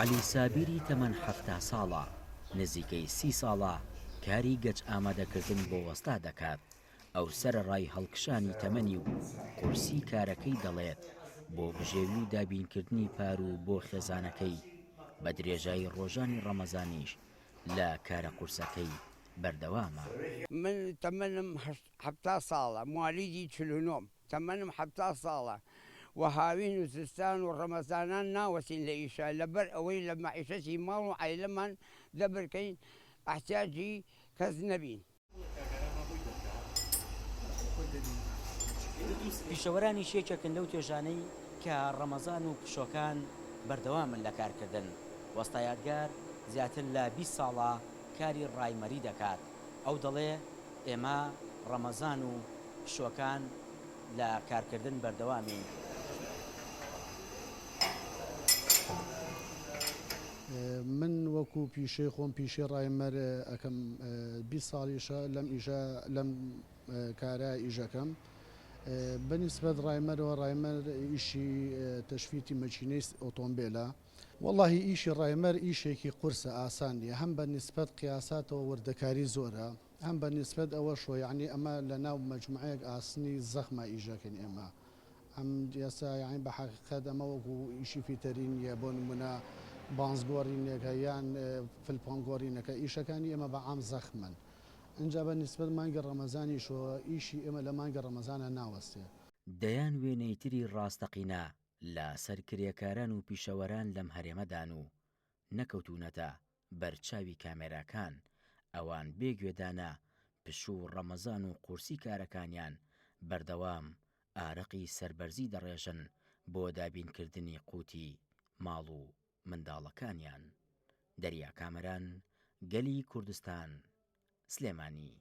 عەلی سابیری تەمەن 70 ساڵە، نزیکەی 30 ساڵە کاری گەج ئامادەکردن بۆ وەستا دەکات. ئەو سەرەڕای هەڵکشانی تەمەنی و قورسی کارەکەی دەڵێت بۆ بژێوی و دابینکردنی پار و بۆ خێزانەکەی بە درێژایی ڕۆژانی ڕەمەزانیش لە کارە قورسەکەی بەردەوامە. من تەمەنم 70 ساڵە، موالیدی 49، تەمەنم 70 ساڵە و هاوین و زستان و ڕەمەزانان ناوەسین لە ئیشە لەبەر ئەوەی لە مەعیشەتی ماڵ و عایلەمان دەبرکەین احتیاجی کەس نەبین. پیشەوەرانی شێچەکن لەو توێژانەی کە ڕەمەزان و پشۆکان بەردەوامن لە کارکردن. وەستا یادگار زیاتر لە 20 ساڵە کاری ڕایمەری دەکات. ئەو دەڵێ ئێمە ڕەمەزان و پشۆکان لە کارکردن بەردەوامین. من وەکو پیشەی خۆم پیشەی ڕایمەر ئەەکەم 20 ساڵیشە لەم کارە ئیژەکەم. بەنسبەت ڕایمەرەوە ڕایمەر ئیشی تەشفیتی مەچینەی ئۆتۆمبیلە. وەڵاهی ئیشی ڕایمەر ئیشێکی قورسە ئاسانیە، هەم بە نسبەت قیاساتەوە وردەکاری زۆرە، هەم بە نسبەت ئەوە شۆیعنی ئەمە لە ناو مەجموعەیەک ئاسنی زەخمە ئیژەکەن ئێمە. ئەم دیاسا یعنی بە حەقیقەت ئەمە وەکو ئیشی فیتەرینیە بۆ نمونە بانزگۆڕینەکە یان فلپۆنگۆڕینەکە ئیشەکانی ئێمە بە عام زەخمن. اینجا بە نسبەت مانگە ڕەمەزانیشەوە ئیشی ئێمە لە مانگە ڕەمەزانە ناوەستێ. دەیان وێنەیتری ڕاستەقینە لە سەرکرێکاران و پیشەوەران لەم هەرێمەدان و نەکەوتونەتە بەرچاوی کامێراکان. ئەوان بێگوێدانە پشوو ڕەمەزان و قورسی کارەکانیان بەردەوام ئارەقی سەربەرزی دەڕێژن بۆ دابینکردنی قوتی ماڵ و منداڵەکانیان. دەریا کامەران، گەلی کوردستان، سلێمانی.